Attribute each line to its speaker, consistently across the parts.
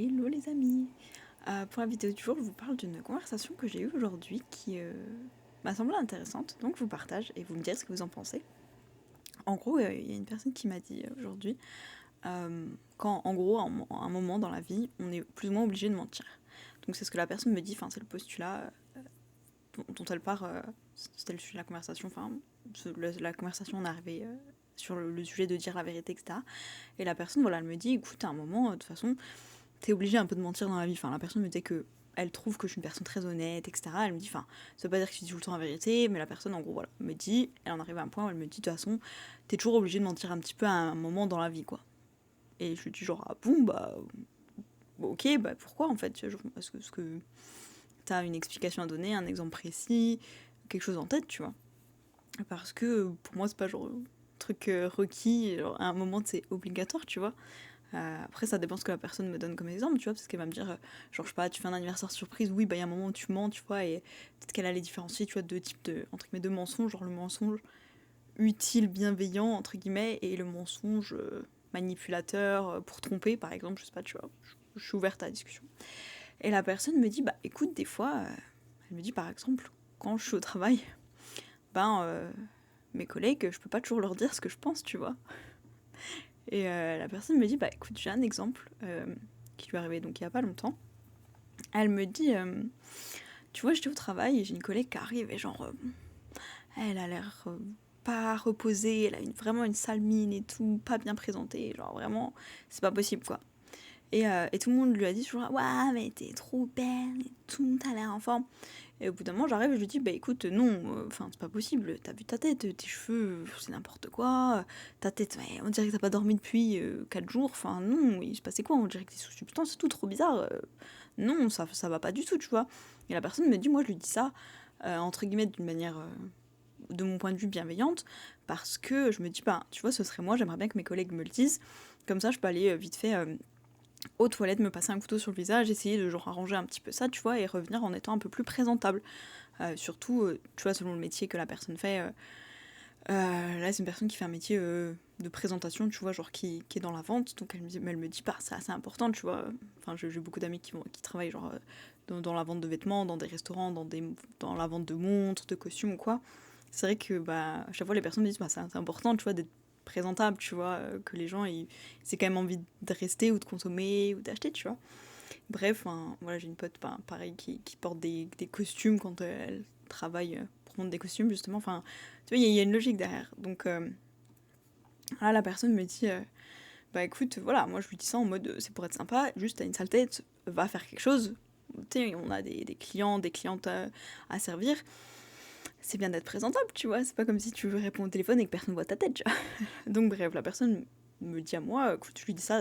Speaker 1: Hello les amis. Pour la vidéo du jour, je vous parle d'une conversation que j'ai eue aujourd'hui qui m'a semblé intéressante, donc je vous partage et vous me direz ce que vous en pensez. En gros, il y a une personne qui m'a dit aujourd'hui quand en gros, à un moment dans la vie, on est plus ou moins obligé de mentir. Donc c'est ce que la personne me dit, enfin c'est le postulat dont elle part, c'était le sujet de la conversation, enfin la conversation on est arrivé sur le sujet de dire la vérité, etc. Et la personne, voilà, elle me dit, écoute, à un moment, de toute façon, t'es obligé un peu de mentir dans la vie. Enfin, la personne me disait que elle trouve que je suis une personne très honnête, etc. Elle me dit, enfin, ça veut pas dire que je dis tout le temps la vérité, mais la personne, en gros, voilà, me dit, elle en arrive à un point où elle me dit, de toute façon, t'es toujours obligé de mentir un petit peu à un moment dans la vie, quoi. Et je lui dis, genre, ah bon, bah, ok, bah pourquoi en fait? Est-ce que t'as une explication à donner, un exemple précis, quelque chose en tête, tu vois? Parce que pour moi, c'est pas genre un truc requis, genre, à un moment, c'est obligatoire, tu vois. Après, ça dépend ce que la personne me donne comme exemple, tu vois, parce qu'elle va me dire, genre, je sais pas, tu fais un anniversaire surprise, oui, bah, il y a un moment où tu mens, tu vois, et peut-être qu'elle allait différencier, tu vois, deux types de, entre guillemets, de mensonges, genre le mensonge utile, bienveillant, entre guillemets, et le mensonge manipulateur, pour tromper, par exemple, je sais pas, tu vois, je suis ouverte à la discussion. Et la personne me dit, bah, écoute, des fois, elle me dit, par exemple, quand je suis au travail, ben, mes collègues, je peux pas toujours leur dire ce que je pense, tu vois. Et la personne me dit, bah écoute, j'ai un exemple qui lui est arrivé donc il y a pas longtemps. Elle me dit, tu vois, j'étais au travail et j'ai une collègue qui arrive et genre, elle a l'air pas reposée, elle a vraiment une sale mine et tout, pas bien présentée, genre vraiment, c'est pas possible quoi. Et tout le monde lui a dit toujours, ouais, mais t'es trop belle et tout, t'as l'air en forme. Et au bout d'un moment, j'arrive et je lui dis, bah écoute, non, enfin, c'est pas possible, t'as vu ta tête, tes cheveux, c'est n'importe quoi, ta tête, ouais, on dirait que t'as pas dormi depuis 4 jours, enfin, non, il se passait quoi, on dirait que t'es sous substance, c'est tout trop bizarre, non, ça va pas du tout, tu vois. Et la personne me dit, moi, je lui dis ça, entre guillemets, d'une manière, de mon point de vue, bienveillante, parce que je me dis, bah, tu vois, ce serait moi, j'aimerais bien que mes collègues me le disent, comme ça, je peux aller vite fait aux toilettes, me passer un couteau sur le visage, essayer de genre arranger un petit peu ça, tu vois, et revenir en étant un peu plus présentable. Surtout, tu vois, selon le métier que la personne fait. Là, c'est une personne qui fait un métier de présentation, tu vois, genre qui est dans la vente. Donc elle me dit, bah, c'est assez important, tu vois. Enfin, j'ai beaucoup d'amis qui travaillent genre dans la vente de vêtements, dans des restaurants, dans la vente de montres, de costumes ou quoi. C'est vrai que bah, à chaque fois, les personnes me disent, bah, c'est important, tu vois, d'être présentable, tu vois, que les gens, c'est quand même envie de rester ou de consommer ou d'acheter, tu vois. Bref, voilà, j'ai une pote pareil qui porte des costumes quand elle travaille pour vendre des costumes, justement. Enfin, tu vois, il y a une logique derrière. Donc là, la personne me dit, bah écoute, voilà, moi je lui dis ça en mode, c'est pour être sympa, juste t'as une sale tête, va faire quelque chose. Tu sais, on a des clients, des clientes à servir. C'est bien d'être présentable, tu vois. C'est pas comme si tu veux répondre au téléphone et que personne voit ta tête, tu vois. Donc bref, la personne me dit à moi, écoute, je lui dis ça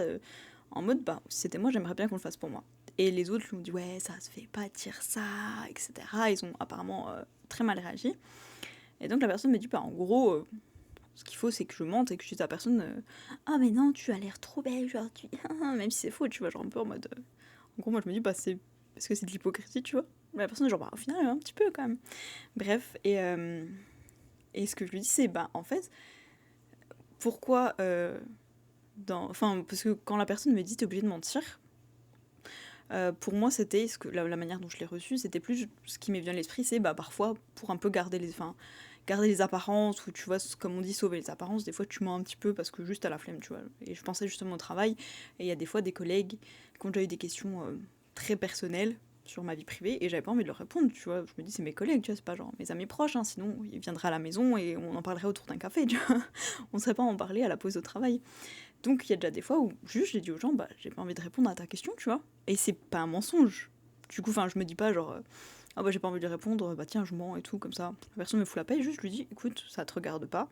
Speaker 1: en mode, bah, si c'était moi, j'aimerais bien qu'on le fasse pour moi. Et les autres lui ont dit, ouais, ça se fait pas dire ça, etc. Ils ont apparemment très mal réagi. Et donc la personne me dit, bah, en gros, ce qu'il faut, c'est que je mente et que je dise à la personne, ah, mais non, tu as l'air trop belle aujourd'hui. Même si c'est faux, tu vois, genre un peu en mode. En gros, moi, je me dis, bah, c'est parce que c'est de l'hypocrisie, tu vois. Mais la personne est genre, bah, au final, un petit peu quand même. Bref, et ce que je lui dis, c'est, bah, en fait, pourquoi. Enfin, parce que quand la personne me dit, t'es obligé de mentir, pour moi, c'était la manière dont je l'ai reçu, c'était plus ce qui m'est venu à l'esprit, c'est bah parfois pour un peu garder les apparences, ou tu vois, comme on dit, sauver les apparences, des fois tu mens un petit peu parce que juste t'as la flemme, tu vois. Et je pensais justement au travail, et il y a des fois des collègues qui ont déjà eu des questions très personnelles sur ma vie privée, et j'avais pas envie de leur répondre, tu vois. Je me dis, c'est mes collègues, tu vois, c'est pas genre mes amis proches, hein, sinon ils viendraient à la maison et on en parlerait autour d'un café, tu vois. On serait pas en parler à la pause au travail. Donc il y a déjà des fois où juste j'ai dit aux gens, bah j'ai pas envie de répondre à ta question, tu vois. Et c'est pas un mensonge. Du coup, enfin, je me dis pas genre, ah bah j'ai pas envie de répondre, bah tiens, je mens et tout, comme ça. La personne me fout la paix, juste je lui dis, écoute, ça te regarde pas.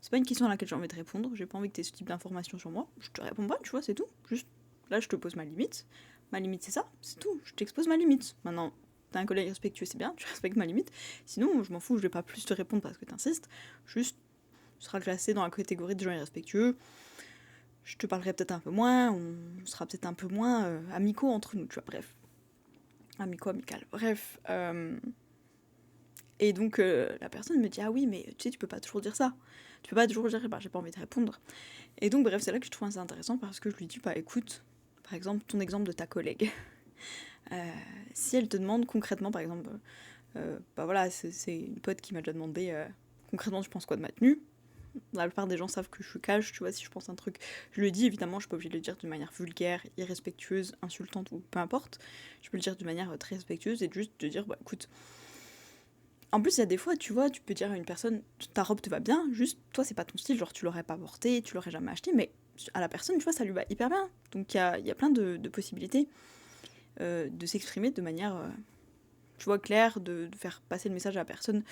Speaker 1: C'est pas une question à laquelle j'ai envie de répondre, j'ai pas envie que t'aies ce type d'informations sur moi. Je te réponds pas, tu vois, c'est tout. Juste là, je te pose ma limite. Ma limite, c'est ça, c'est tout. Je t'expose ma limite. Maintenant, t'as un collègue respectueux, c'est bien, tu respectes ma limite. Sinon, je m'en fous, je vais pas plus te répondre parce que t'insistes. Juste, tu seras classé dans la catégorie des gens irrespectueux, je te parlerai peut-être un peu moins, on sera peut-être un peu moins amicaux entre nous, tu vois, bref. Amicaux, amical, bref. Et donc la personne me dit, ah oui, mais tu sais, tu peux pas toujours dire ça. Tu peux pas toujours dire, bah j'ai pas envie de répondre. Et donc bref, c'est là que je trouve ça intéressant parce que je lui dis, bah écoute, par exemple, ton exemple de ta collègue. Si elle te demande concrètement, par exemple, bah voilà, c'est une pote qui m'a déjà demandé concrètement, tu penses quoi de ma tenue? La plupart des gens savent que je suis cash, tu vois, si je pense un truc, je le dis, évidemment, je suis pas obligée de le dire de manière vulgaire, irrespectueuse, insultante ou peu importe. Je peux le dire de manière très respectueuse et juste de dire, bah écoute. En plus, il y a des fois, tu vois, tu peux dire à une personne, ta robe te va bien, juste, toi, c'est pas ton style, genre, tu l'aurais pas porté, tu l'aurais jamais acheté, mais à la personne, tu vois, ça lui va hyper bien. Donc, il y a plein de possibilités de s'exprimer de manière, tu vois, claire, de faire passer le message à la personne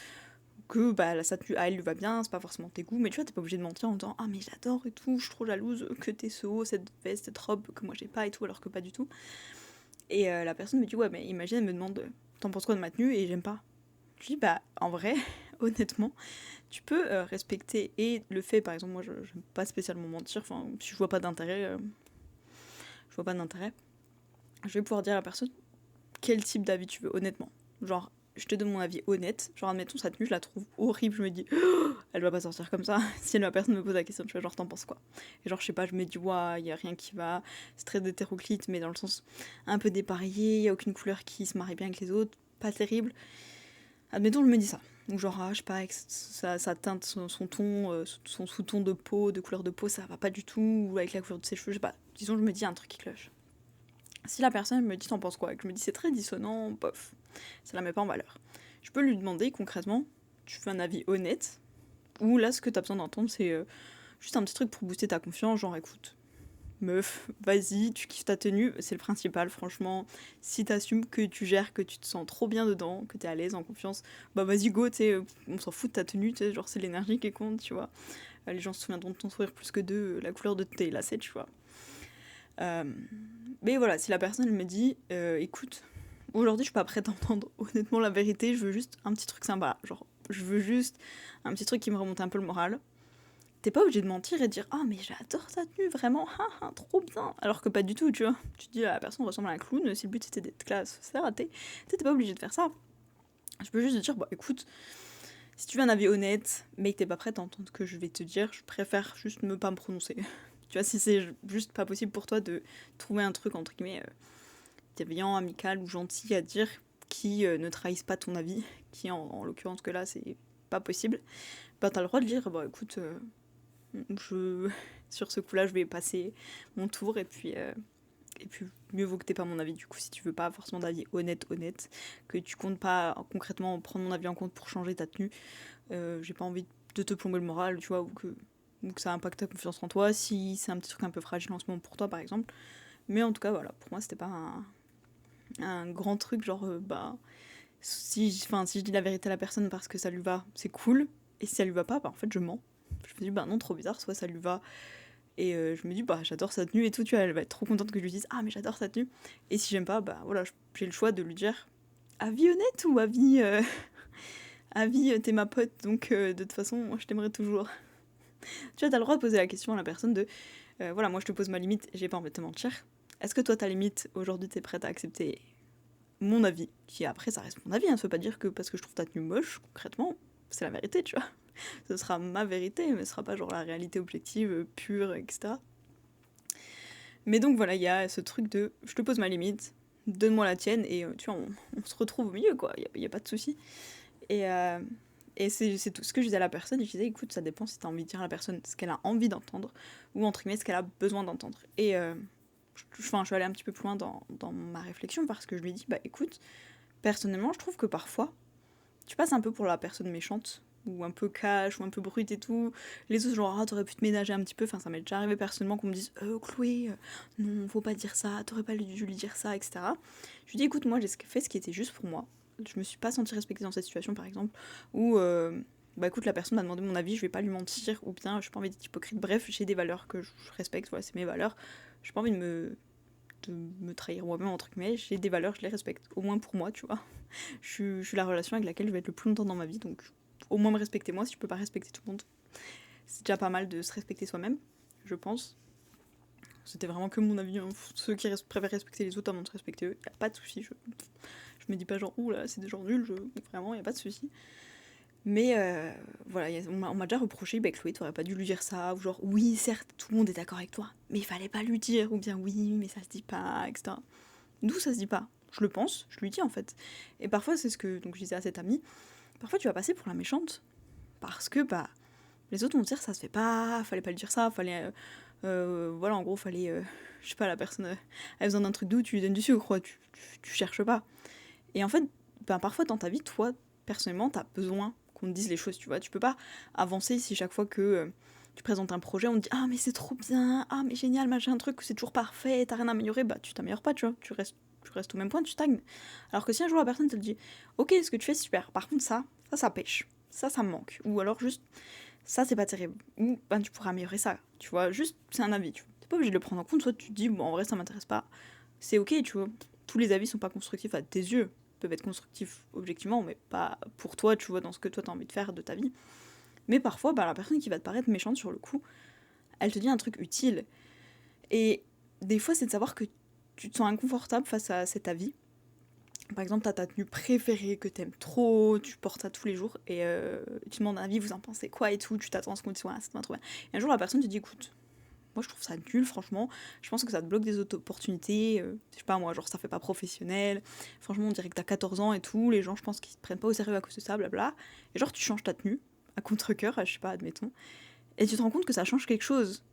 Speaker 1: que bah, sa tenue à elle lui va bien, c'est pas forcément tes goûts, mais tu vois, t'es pas obligé de mentir en disant ah, mais j'adore et tout, je suis trop jalouse que t'aies ce haut, cette veste, cette robe que moi j'ai pas et tout, alors que pas du tout. Et la personne me dit ouais, mais imagine, elle me demande t'en penses quoi de ma tenue et j'aime pas. Je dis bah, en vrai, honnêtement, tu peux respecter et le fait, par exemple, moi j'aime pas spécialement mentir, enfin, si je vois pas d'intérêt, je vois pas d'intérêt, je vais pouvoir dire à la personne quel type d'avis tu veux, honnêtement. Genre, je te donne mon avis honnête. Genre, admettons, sa tenue, je la trouve horrible. Je me dis, oh, elle va pas sortir comme ça. Si la personne me pose la question, tu vois, genre, t'en penses quoi? Et genre, je sais pas, je me dis, ouah, y a rien qui va. C'est très hétéroclite, mais dans le sens un peu dépareillé. Y a aucune couleur qui se marie bien avec les autres. Pas terrible. Admettons, je me dis ça. Ou genre, je sais pas, avec sa teinte, son ton, son sous-ton de peau, de couleur de peau, ça va pas du tout. Ou avec la couleur de ses cheveux, je sais pas. Disons, je me dis un truc qui cloche. Si la personne me dit t'en penses quoi, et que je me dis c'est très dissonant, bof, ça la met pas en valeur. Je peux lui demander concrètement, tu fais un avis honnête, ou là ce que t'as besoin d'entendre c'est juste un petit truc pour booster ta confiance, genre écoute, meuf, vas-y, tu kiffes ta tenue, c'est le principal franchement, si t'assumes que tu gères, que tu te sens trop bien dedans, que t'es à l'aise, en confiance, bah vas-y go, tu sais, on s'en fout de ta tenue, tu sais, genre c'est l'énergie qui compte, tu vois. Les gens se souviendront de ton sourire plus que de la couleur de tes lacets, tu vois. Mais voilà, si la personne elle me dit écoute, aujourd'hui je suis pas prête à entendre honnêtement la vérité, je veux juste un petit truc sympa, genre je veux juste un petit truc qui me remonte un peu le moral. T'es pas obligé de mentir et de dire ah mais j'adore ta tenue vraiment, trop bien, alors que pas du tout, tu vois. Tu te dis la personne ressemble à un clown, si le but c'était d'être classe, c'est raté. T'es pas obligé de faire ça. Je peux juste te dire bah écoute, si tu veux un avis honnête, mais que t'es pas prête à entendre ce que je vais te dire, je préfère juste ne pas me prononcer. Tu vois, si c'est juste pas possible pour toi de trouver un truc, entre guillemets, bienveillant, amical ou gentil à dire, qui ne trahisse pas ton avis, qui en l'occurrence que là, c'est pas possible, bah t'as le droit de dire, bah écoute, je... sur ce coup-là, je vais passer mon tour, et puis mieux vaut que t'aies pas mon avis, du coup, si tu veux pas forcément d'avis honnête, que tu comptes pas concrètement prendre mon avis en compte pour changer ta tenue, j'ai pas envie de te plomber le moral, tu vois, ou que ça impacte ta confiance en toi, si c'est un petit truc un peu fragile en ce moment pour toi, par exemple. Mais en tout cas, voilà, pour moi, c'était pas un grand truc, genre, bah, si je dis la vérité à la personne parce que ça lui va, c'est cool, et si ça lui va pas, bah, en fait, je mens. Je me dis, bah non, trop bizarre, soit ça lui va, et je me dis, bah, j'adore sa tenue et tout, tu vois, elle va être trop contente que je lui dise, ah, mais j'adore sa tenue, et si j'aime pas, bah, voilà, j'ai le choix de lui dire, avis honnête ou avis, avis, t'es ma pote, donc de toute façon, je t'aimerai toujours. Tu vois, t'as le droit de poser la question à la personne de voilà, moi je te pose ma limite, j'ai pas envie de te mentir. Est-ce que toi ta limite, aujourd'hui t'es prête à accepter mon avis, qui après ça reste mon avis, ça veut pas dire que parce que je trouve ta tenue moche, concrètement, c'est la vérité, tu vois. Ce sera ma vérité, mais ce sera pas genre la réalité objective, pure, etc. Mais donc voilà, il y a ce truc de je te pose ma limite, donne-moi la tienne, et tu vois, on se retrouve au milieu, quoi, y a pas de souci. Et, c'est tout ce que je disais à la personne, et je disais, écoute, ça dépend si t'as envie de dire à la personne ce qu'elle a envie d'entendre, ou entre guillemets ce qu'elle a besoin d'entendre. Et je suis allée un petit peu plus loin dans ma réflexion, parce que je lui ai dit, bah écoute, personnellement, je trouve que parfois, tu passes un peu pour la personne méchante, ou un peu cash, ou un peu brute et tout. Les autres, genre, ah, t'aurais pu te ménager un petit peu, enfin, ça m'est déjà arrivé personnellement qu'on me dise, Chloé, non, faut pas dire ça, t'aurais pas dû lui dire ça, etc. Je lui dis, écoute, moi, j'ai fait ce qui était juste pour moi. Je me suis pas sentie respectée dans cette situation, par exemple, où, bah écoute, la personne m'a demandé mon avis, je vais pas lui mentir, ou bien, j'ai pas envie d'être hypocrite. Bref, j'ai des valeurs que je respecte, voilà, c'est mes valeurs. J'ai pas envie de me trahir moi-même, entre guillemets. J'ai des valeurs, je les respecte. Au moins pour moi, tu vois. Je suis la relation avec laquelle je vais être le plus longtemps dans ma vie, donc au moins me respecter moi, si je peux pas respecter tout le monde. C'est déjà pas mal de se respecter soi-même, je pense. C'était vraiment que mon avis, hein. Ceux qui préfèrent respecter les autres avant de se respecter eux, y a pas de souci. Je me dis pas genre, ouh là, c'est des gens nuls, vraiment, y a pas de souci. Mais voilà, on m'a déjà reproché, bah Chloé, t'aurais pas dû lui dire ça, ou genre, oui, certes, tout le monde est d'accord avec toi, mais il fallait pas lui dire, ou bien oui, mais ça se dit pas, etc. D'où ça se dit pas? Je le pense, je lui dis en fait. Et parfois, c'est ce que donc, je disais à cette amie, parfois tu vas passer pour la méchante, parce que bah les autres vont te dire ça se fait pas, fallait pas lui dire ça, fallait. Voilà, en gros, fallait. Je sais pas, la personne a besoin d'un truc doux, tu lui donnes du sucre, quoi, tu cherches pas. Et en fait, ben, parfois dans ta vie, toi, personnellement, t'as besoin qu'on te dise les choses, tu vois. Tu peux pas avancer si chaque fois que tu présentes un projet, on te dit ah, mais c'est trop bien, ah, mais génial, machin, un truc, c'est toujours parfait, t'as rien à améliorer, bah tu t'améliores pas, tu vois. Tu restes au même point, tu stagnes. Alors que si un jour la personne te dit ok, ce que tu fais, c'est super, par contre, ça pêche, ça me manque. Ou alors juste ça c'est pas terrible. Ou ben tu pourras améliorer ça, tu vois, juste c'est un avis, tu vois. T'es pas obligé de le prendre en compte, soit tu te dis bon en vrai ça m'intéresse pas, c'est ok, tu vois. Tous les avis sont pas constructifs à tes yeux, peuvent être constructifs objectivement, mais pas pour toi, tu vois, dans ce que toi t'as envie de faire de ta vie. Mais parfois, bah, la personne qui va te paraître méchante sur le coup, elle te dit un truc utile. Et des fois, c'est de savoir que tu te sens inconfortable face à cet avis. Par exemple, t'as ta tenue préférée que t'aimes trop, tu portes ça tous les jours, et tu demandes un avis, vous en pensez quoi et tout, tu t'attends à ce qu'on te dise, ouais, c'est pas trop bien. Et un jour, la personne te dit, écoute, moi je trouve ça nul, franchement, je pense que ça te bloque des opportunités, je sais pas moi, genre ça fait pas professionnel, franchement, on dirait que t'as 14 ans et tout, les gens, je pense qu'ils te prennent pas au sérieux à cause de ça, blabla. Et genre, tu changes ta tenue, à contre-cœur, je sais pas, admettons, et tu te rends compte que ça change quelque chose.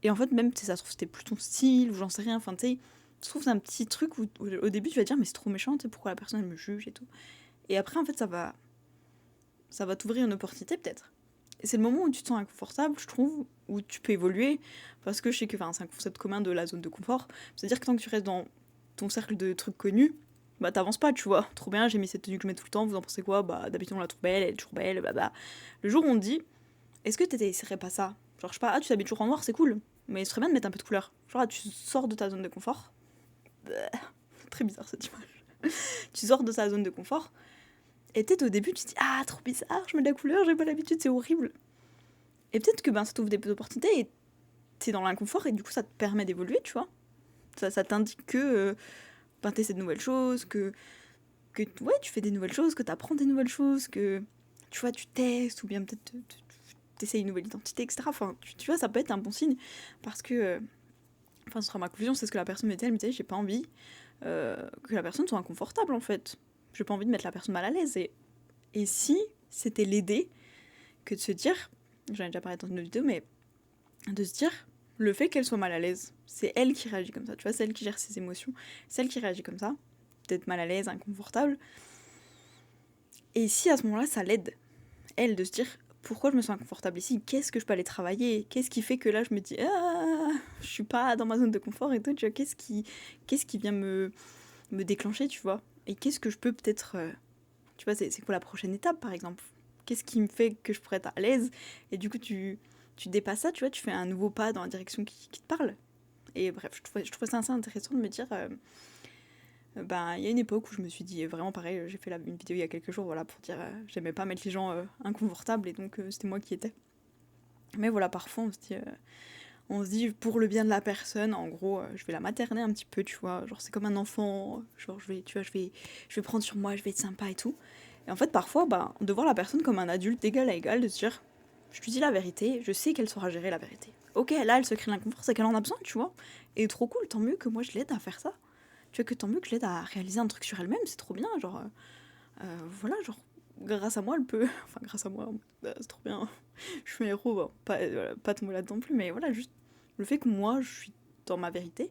Speaker 1: Et en fait, même, si ça se trouve, c'était plus ton style, ou j'en sais rien, enfin, tu sais, tu trouves un petit truc où au début tu vas te dire mais c'est trop méchant, tu sais, pourquoi la personne elle me juge et tout. Et après en fait ça va t'ouvrir une opportunité peut-être. Et c'est le moment où tu te sens inconfortable, je trouve, où tu peux évoluer, parce que je sais que c'est un concept commun de la zone de confort. C'est-à-dire que tant que tu restes dans ton cercle de trucs connus, bah t'avances pas, tu vois. Trop bien, j'ai mis cette tenue que je mets tout le temps, vous en pensez quoi? Bah d'habitude on la trouve belle, elle est toujours belle, blabla. Le jour où on te dit, est-ce que t'essaierais pas ça? Genre je sais pas, ah tu t'habilles toujours en noir, c'est cool, mais ce serait bien de mettre un peu de couleur. Genre ah, tu sors de ta zone de confort. Très bizarre cette image. Tu sors de ta zone de confort, et peut-être au début tu te dis ah trop bizarre, je mets de la couleur, j'ai pas l'habitude, c'est horrible. Et peut-être que ben, ça t'ouvre des opportunités et t'es dans l'inconfort et du coup ça te permet d'évoluer, tu vois. Ça t'indique que ben, t'essaies de nouvelles choses, que ouais, tu fais des nouvelles choses, que t'apprends des nouvelles choses, que tu vois, tu testes ou bien peut-être t'essayes une nouvelle identité, etc. Enfin, tu vois, ça peut être un bon signe parce que, enfin, ce sera ma conclusion, c'est ce que la personne me disait, elle me disait, j'ai pas envie que la personne soit inconfortable en fait. J'ai pas envie de mettre la personne mal à l'aise. Et si c'était l'aider que de se dire, j'en ai déjà parlé dans une autre vidéo, mais de se dire, le fait qu'elle soit mal à l'aise, c'est elle qui réagit comme ça, tu vois, c'est elle qui gère ses émotions, c'est elle qui réagit comme ça, peut-être mal à l'aise, inconfortable. Et si à ce moment-là, ça l'aide, elle, de se dire, pourquoi je me sens inconfortable ici? Qu'est-ce que je peux aller travailler? Qu'est-ce qui fait que là, je me dis, ah, je suis pas dans ma zone de confort et tout, tu vois, qu'est-ce qui vient me déclencher, tu vois? Et qu'est-ce que je peux peut-être... tu vois, c'est quoi la prochaine étape, par exemple? Qu'est-ce qui me fait que je pourrais être à l'aise? Et du coup, tu dépasses ça, tu vois, tu fais un nouveau pas dans la direction qui te parle. Et bref, je trouvais ça assez intéressant de me dire... ben, il y a une époque où je me suis dit vraiment pareil, j'ai fait une vidéo il y a quelques jours, voilà, pour dire j'aimais pas mettre les gens inconfortables, et donc c'était moi qui étais. Mais voilà, parfois on se dit pour le bien de la personne, en gros, je vais la materner un petit peu, tu vois, genre c'est comme un enfant, genre je vais prendre sur moi, je vais être sympa et tout. Et en fait, parfois, bah, de voir la personne comme un adulte d'égal à égal, de se dire, je lui dis la vérité, je sais qu'elle saura gérer la vérité. Ok, là, elle se crée l'inconfort, c'est qu'elle en a besoin, tu vois. Et trop cool, tant mieux que moi je l'aide à faire ça. Tu vois, que tant mieux que je l'aide à réaliser un truc sur elle-même, c'est trop bien, genre, voilà, genre, grâce à moi, elle peut, enfin, grâce à moi, c'est trop bien, je suis un héros, bon, pas tomber là-dedans plus, mais voilà, juste le fait que moi, je suis dans ma vérité,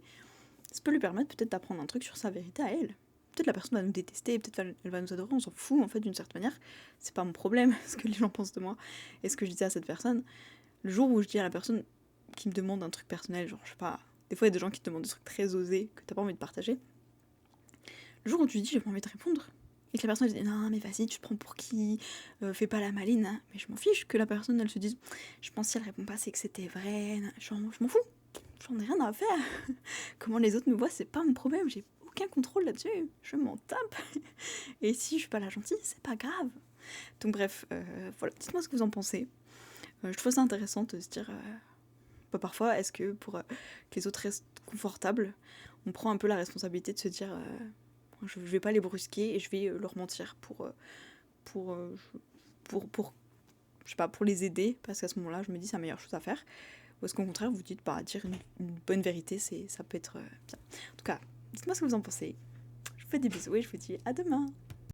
Speaker 1: ça peut lui permettre peut-être d'apprendre un truc sur sa vérité à elle. Peut-être la personne va nous détester, peut-être elle va nous adorer, on s'en fout en fait d'une certaine manière. C'est pas mon problème ce que les gens pensent de moi et ce que je disais à cette personne. Le jour où je dis à la personne qui me demande un truc personnel, genre je sais pas, des fois il y a des gens qui te demandent des trucs très osés que t'as pas envie de partager. Le jour où tu dis j'ai pas envie de répondre et que la personne elle dit non mais vas-y tu te prends pour qui, fais pas la maline, hein. Mais je m'en fiche que la personne elle se dise je pense si elle répond pas c'est que c'était vrai, je m'en fous. J'en ai rien à faire. Comment les autres me voient, c'est pas mon problème. J'ai aucun contrôle là-dessus. Je m'en tape. Et si je suis pas la gentille, c'est pas grave. Donc bref, voilà. Dites-moi ce que vous en pensez. Je trouve ça intéressant de se dire... bah, parfois, est-ce que pour que les autres restent confortables, on prend un peu la responsabilité de se dire... je vais pas les brusquer et je vais leur mentir pour pour je sais pas, pour les aider, parce qu'à ce moment-là, je me dis c'est la meilleure chose à faire. Ou est-ce qu'au contraire, vous dites, bah, dire une bonne vérité, ça peut être bien. En tout cas, dites-moi ce que vous en pensez. Je vous fais des bisous et je vous dis à demain.